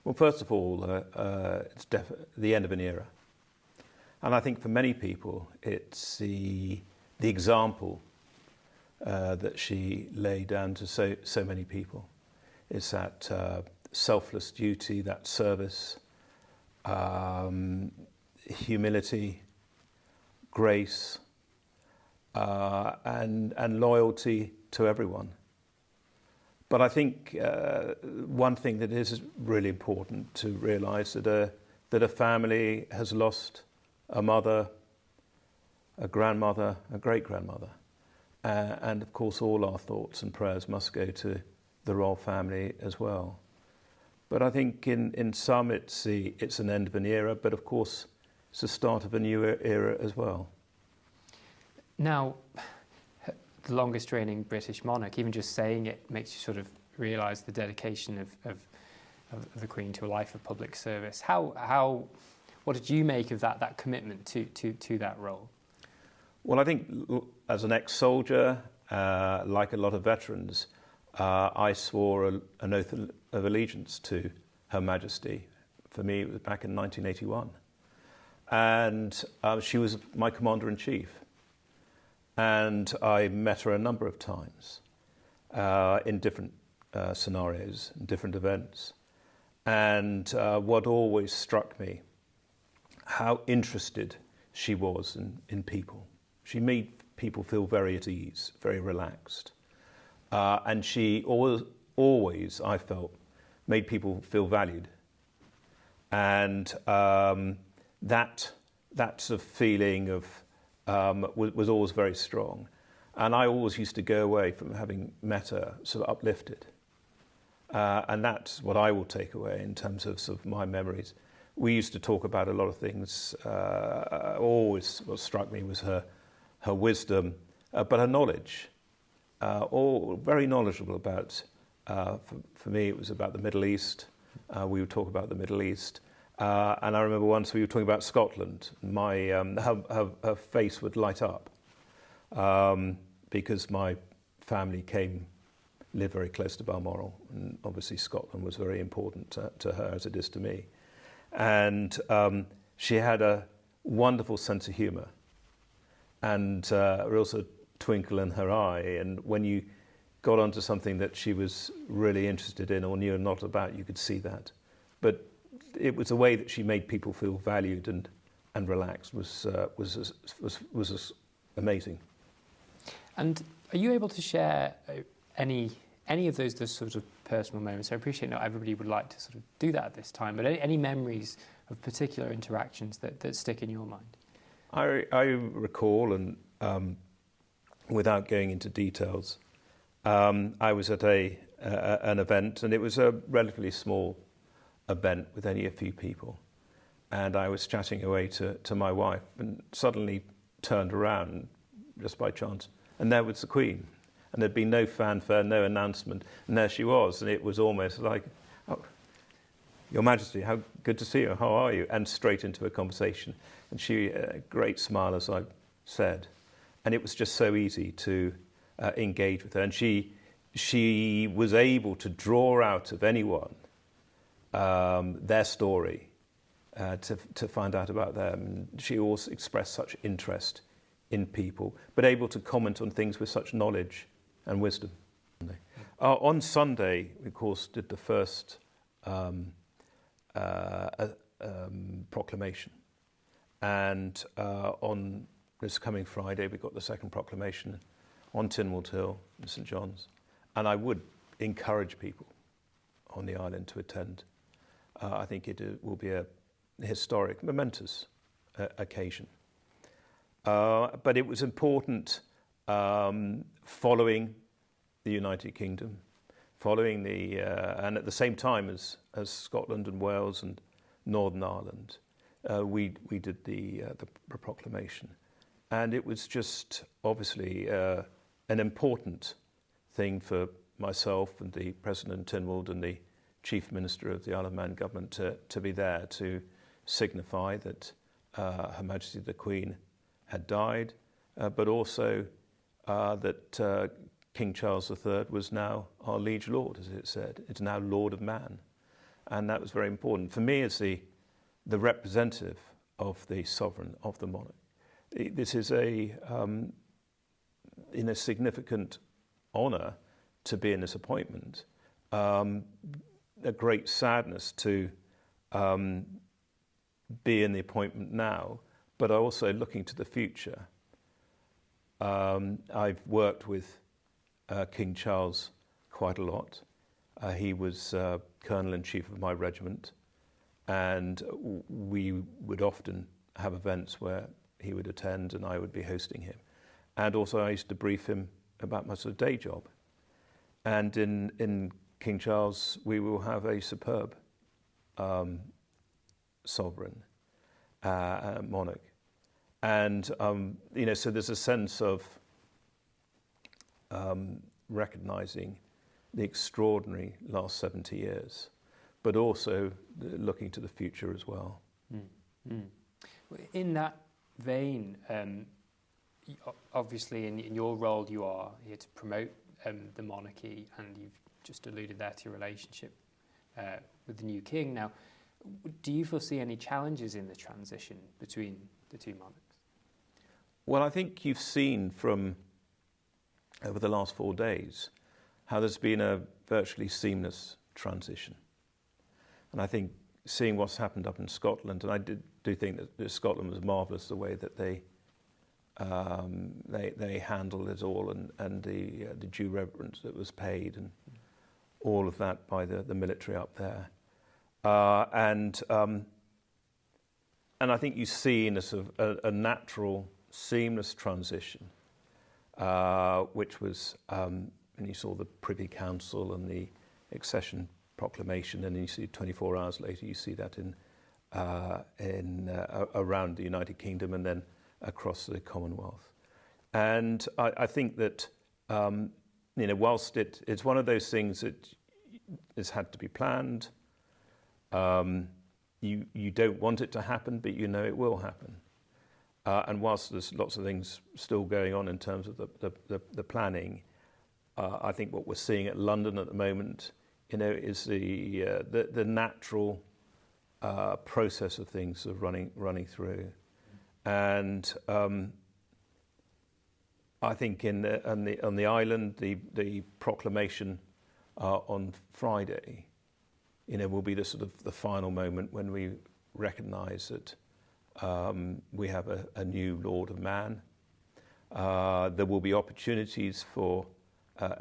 Well, first of all, it's the end of an era. And I think for many people, it's the example that she laid down to so many people. It's that selfless duty, that service, humility, grace, and loyalty to everyone. But I think one thing that is really important to realise that a family has lost a mother, a grandmother, a great-grandmother. And of course all our thoughts and prayers must go to the royal family as well. But I think in some it's an end of an era, but of course it's the start of a new era as well. Now, the longest reigning British monarch, even just saying it makes you sort of realise the dedication of the Queen to a life of public service. What did you make of that commitment to that role? Well, I think as an ex-soldier, like a lot of veterans, I swore an oath of allegiance to Her Majesty. For me, it was back in 1981. And she was my Commander-in-Chief. And I met her a number of times in different scenarios, in different events. And what always struck me, how interested she was in people. She made people feel very at ease, very relaxed. And she always, I felt, made people feel valued. And that sort of feeling of was always very strong. And I always used to go away from having met her sort of uplifted. And that's what I will take away in terms of sort of my memories. We used to talk about a lot of things. Always what struck me was her wisdom, but her knowledge. All very knowledgeable about, for me it was about the Middle East. We would talk about the Middle East. And I remember once we were talking about Scotland. Her face would light up because my family lived very close to Balmoral, and obviously Scotland was very important to her as it is to me. And she had a wonderful sense of humour and also twinkle in her eye. And when you got onto something that she was really interested in or knew a lot about, you could see that. But it was the way that she made people feel valued and relaxed was amazing. And are you able to share any of those sort of personal moments? I appreciate not everybody would like to sort of do that at this time, but any memories of particular interactions that stick in your mind? I recall, and without going into details, I was at an event, and it was a relatively small event with only a few people, and I was chatting away to my wife, and suddenly turned around just by chance, and there was the Queen, and there'd been no fanfare, no announcement, and there she was, and it was almost like, "Oh, Your Majesty, how good to see you, how are you?" And straight into a conversation, and she, a great smile, as I said, and it was just so easy to engage with her, and she was able to draw out of anyone their story, to find out about them. And she always expressed such interest in people, but able to comment on things with such knowledge and wisdom. On Sunday, we of course did the first proclamation, and on this coming Friday we got the second proclamation on Tynwald Hill in St John's, and I would encourage people on the island to attend. I think it will be a historic, momentous occasion. But it was important, following the United Kingdom, following and at the same time as Scotland and Wales and Northern Ireland, we did the proclamation. And it was just obviously an important thing for myself and the President Tynwald and the Chief Minister of the Isle of Man government to be there to signify that Her Majesty the Queen had died, but also that King Charles III was now our liege lord, as it said. It's now Lord of Man. and that was very important for me as the representative of the sovereign, of the monarch. This is a significant honour to be in this appointment. A great sadness to be in the appointment now, but also looking to the future. I've worked with King Charles quite a lot. He was Colonel-in-Chief of my regiment, and we would often have events where he would attend and I would be hosting him. And also I used to brief him about my sort of day job. And in King Charles, we will have a superb sovereign, monarch. And, so there's a sense of recognising the extraordinary last 70 years, but also looking to the future as well. In that vein, obviously in your role you are here to promote the monarchy, and you've just alluded there to your relationship with the new king. Now, do you foresee any challenges in the transition between the two monarchs? Well, I think you've seen from over the last 4 days how there's been a virtually seamless transition. And I think seeing what's happened up in Scotland, and I do think that Scotland was marvellous the way that they handled it all, and the due reverence that was paid, and all of that by the military up there. And I think you see in a sort of a natural, seamless transition, which was, and you saw the Privy Council and the accession proclamation, and then you see 24 hours later, you see that in around the United Kingdom and then across the Commonwealth. And I think that, whilst it's one of those things that has had to be planned, you don't want it to happen, but it will happen. And whilst there's lots of things still going on in terms of the planning, I think what we're seeing at London at the moment, is the natural process of things sort of running through. And I think on the island, the proclamation on Friday, will be the sort of the final moment when we recognise that we have a new Lord of Mann. There will be opportunities for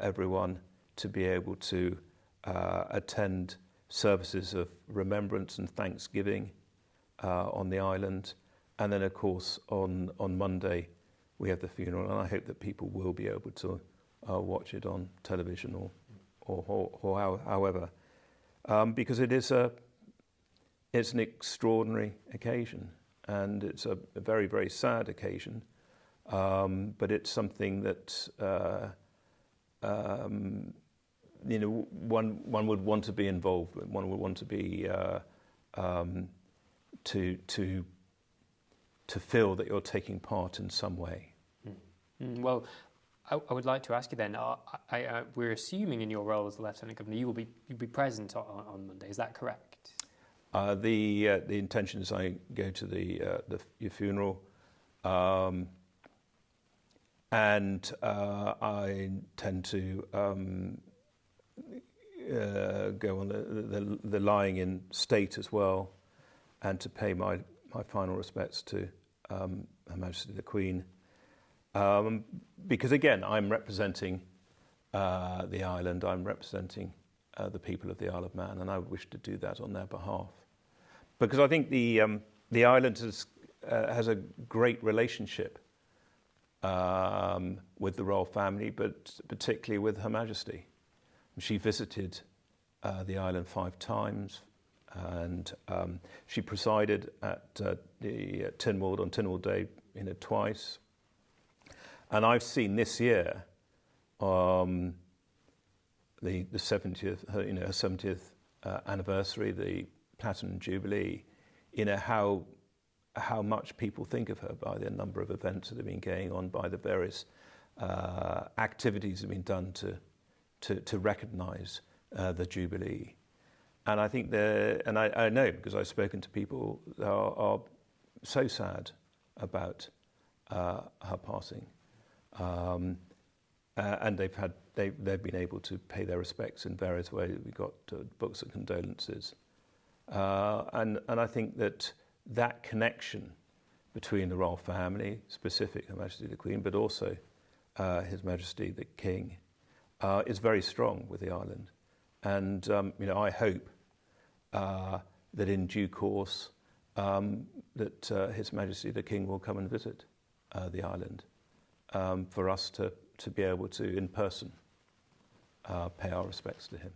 everyone to be able to attend services of remembrance and thanksgiving on the island. And then, of course, on Monday, we have the funeral. And I hope that people will be able to watch it on television or however. Because it's an extraordinary occasion. And it's a very, very sad occasion. But it's something that one would want to be involved with. One would want to be to feel that you're taking part in some way. Well, I would like to ask you then. We're assuming in your role as the Lieutenant Governor, you'll be present on Monday. Is that correct? The intention is I go to your funeral. And I tend to go on the lying in state as well, and to pay my final respects to Her Majesty the Queen. Because again, I'm representing the island, I'm representing the people of the Isle of Man, and I wish to do that on their behalf. Because I think the island has a great relationship with the royal family, but particularly with Her Majesty. She visited the island 5 times, and she presided at the Tynwald on Tynwald Day, twice. And I've seen this year the 70th, her 70th anniversary, the Platinum Jubilee. How much people think of her by the number of events that have been going on, by the various activities that have been done to recognise the Jubilee. And I think I know because I've spoken to people that are so sad about her passing, and they've been able to pay their respects in various ways. We got books of condolences, and I think that connection between the royal family, specific Her Majesty the Queen, but also His Majesty the King, is very strong with the island. And I hope that in due course that His Majesty the King will come and visit the island for us to be able to, in person, pay our respects to him.